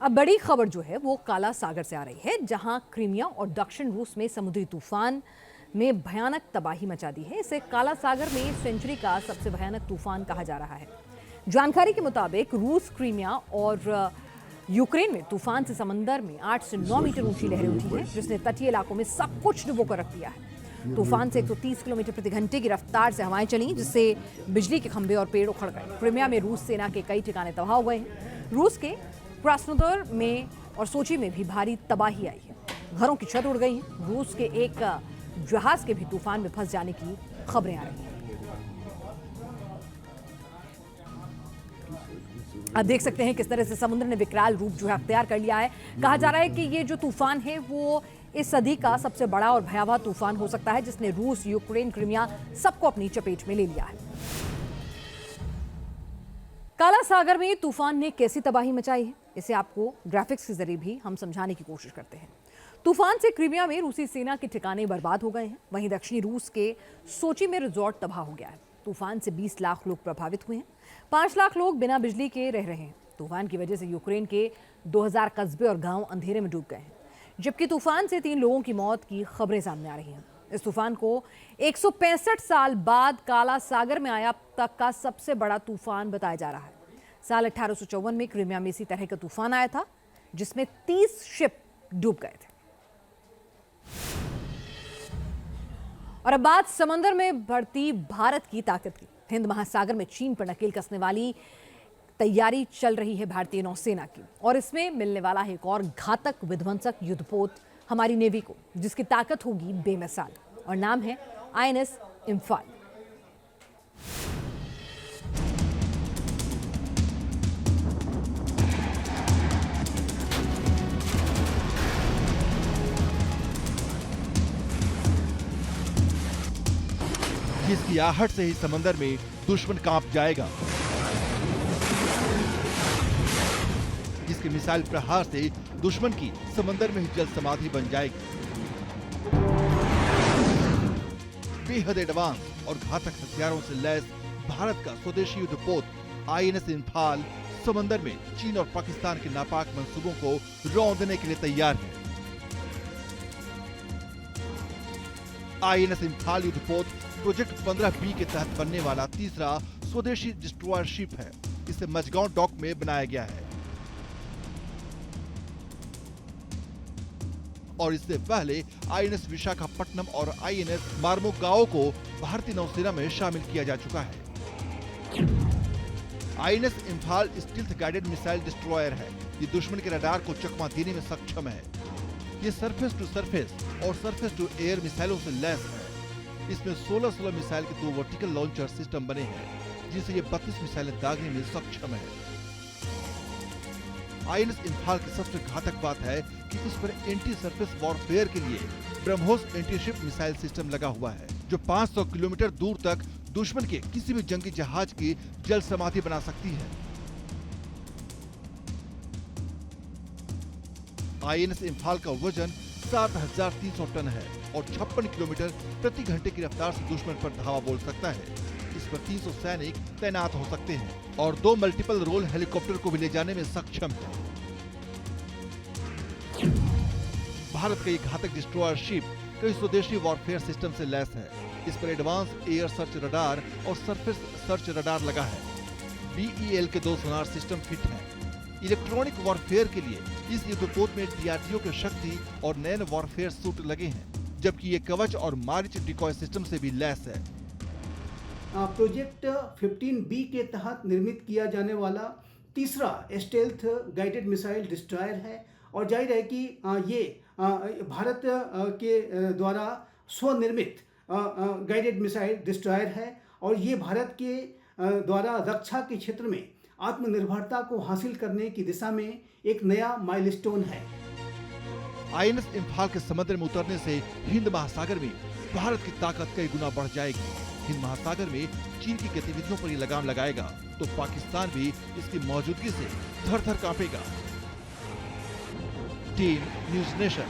अब बड़ी खबर जो है वो काला सागर से आ रही है, जहां क्रीमिया और दक्षिण रूस में समुद्री तूफान में भयानक तबाही मचा दी है। इसे काला सागर में सेंचुरी का सबसे भयानक तूफान कहा जा रहा है। जानकारी के मुताबिक रूस, क्रीमिया और यूक्रेन में तूफान से समंदर में 8 से 9 मीटर ऊंची लहरें उठी हैं, जिसने तटीय इलाकों में सब कुछ डुबोकर रख दिया है। तूफान से 130 किलोमीटर प्रति घंटे की रफ्तार से हवाएं चली, जिससे बिजली के खंभे और पेड़ उखड़ गए। क्रीमिया में रूस सेना के कई ठिकाने तबाह हुए हैं। रूस के क्रास्नोदर में और सोची में भी भारी तबाही आई है। घरों की छत उड़ गई है। रूस के एक जहाज के भी तूफान में फंस जाने की खबरें आ रही हैं। आप देख सकते हैं किस तरह से समुद्र ने विकराल रूप जो है अख्तियार कर लिया है। कहा जा रहा है कि ये जो तूफान है वो इस सदी का सबसे बड़ा और भयावह तूफान हो सकता है, जिसने रूस, यूक्रेन, क्रीमिया सबको अपनी चपेट में ले लिया है। काला सागर में तूफान ने कैसी तबाही मचाई है, इसे आपको ग्राफिक्स के जरिए भी हम समझाने की कोशिश करते हैं। तूफान से क्रीमिया में रूसी सेना के ठिकाने बर्बाद हो गए हैं। वहीं दक्षिणी रूस के सोची में रिजॉर्ट तबाह हो गया है। तूफान से 20 लाख लोग प्रभावित हुए हैं। 5 लाख लोग बिना बिजली के रह रहे हैं। तूफान की वजह से यूक्रेन के 2000 कस्बे और गांव अंधेरे में डूब गए हैं, जबकि तूफान से 3 लोगों की मौत की खबरें सामने आ रही हैं। इस तूफान को 165 साल बाद काला सागर में आया अब तक का सबसे बड़ा तूफान बताया जा रहा है। साल 1854 में क्रीमिया में इसी तरह का तूफान आया था, जिसमें 30 शिप डूब गए थे। और अब बात समंदर में बढ़ती भारत की ताकत की। हिंद महासागर में चीन पर नकेल कसने वाली तैयारी चल रही है भारतीय नौसेना की, और इसमें मिलने वाला है एक और घातक विध्वंसक युद्धपोत हमारी नेवी को, जिसकी ताकत होगी बेमिसाल, और नाम है INS इम्फाल। जिसकी आहट से ही समंदर में दुश्मन कांप जाएगा, जिसके मिसाइल प्रहार से दुश्मन की समंदर में ही जल समाधि बन जाएगी। बेहद एडवांस और घातक हथियारों से लैस भारत का स्वदेशी युद्धपोत INS इम्फाल समंदर में चीन और पाकिस्तान के नापाक मंसूबों को रौंदने के लिए तैयार है। INS इम्फाल युद्धपोत प्रोजेक्ट 15B के तहत बनने वाला तीसरा स्वदेशी डिस्ट्रॉयर शिप है। इसे मझगांव डॉक में बनाया गया है और इससे पहले INS विशाखापट्टनम और INS मार्मुगाओ को भारतीय नौसेना में शामिल किया जा चुका है। INS Imphal stealth guided missile destroyer है। ये दुश्मन के रडार को चकमा देने में सक्षम है। ये सरफेस टू सरफेस और सरफेस टू एयर मिसाइलों से लैस है। इसमें 16 मिसाइल के 2 वर्टिकल लॉन्चर सिस्टम बने हैं, जिनसे ये 32 मिसाइलें दागने में सक्षम है। INS इम्फाल की सबसे घातक बात है कि इस पर एंटी सरफेस वॉरफेयर के लिए BrahMos anti ship missile system लगा हुआ है, जो 500 किलोमीटर दूर तक दुश्मन के किसी भी जंगी जहाज की जल समाधि बना सकती है। INS इम्फाल का वजन 7300 टन है और 56 किलोमीटर प्रति घंटे की रफ्तार से दुश्मन पर धावा बोल सकता है। इस पर 300 सैनिक तैनात हो सकते हैं और 2 मल्टीपल रोल हेलीकॉप्टर को भी ले जाने में सक्षम है। भारत का ये घातक डिस्ट्रॉयर शिप कई स्वदेशी वॉरफेयर सिस्टम से लैस है। इस पर एडवांस एयर सर्च रडार और सरफेस सर्च रडार लगा है। BEL के 2 सोनार सिस्टम फिट हैं। इलेक्ट्रॉनिक वॉरफेयर के लिए इस युद्धपोत में DRDO के शक्ति और नैनो वॉरफेयर सूट लगे हैं, जबकि ये कवच और मारिच डिकॉय सिस्टम से भी लैस है। प्रोजेक्ट 15B के तहत निर्मित किया जाने वाला तीसरा स्टेल्थ गाइडेड मिसाइल डिस्ट्रॉयर है, और जाहिर है कि ये भारत के द्वारा स्वनिर्मित गाइडेड मिसाइल डिस्ट्रॉयर है, और ये भारत के द्वारा रक्षा के क्षेत्र में आत्मनिर्भरता को हासिल करने की दिशा में एक नया माइलस्टोन है। INS इम्फाल के समुद्र में उतरने से हिंद महासागर में भारत की ताकत कई गुना बढ़ जाएगी। हिंद महासागर में चीन की गतिविधियों पर ये लगाम लगाएगा तो पाकिस्तान भी इसकी मौजूदगी से थर थर कांपेगा। Team news nation.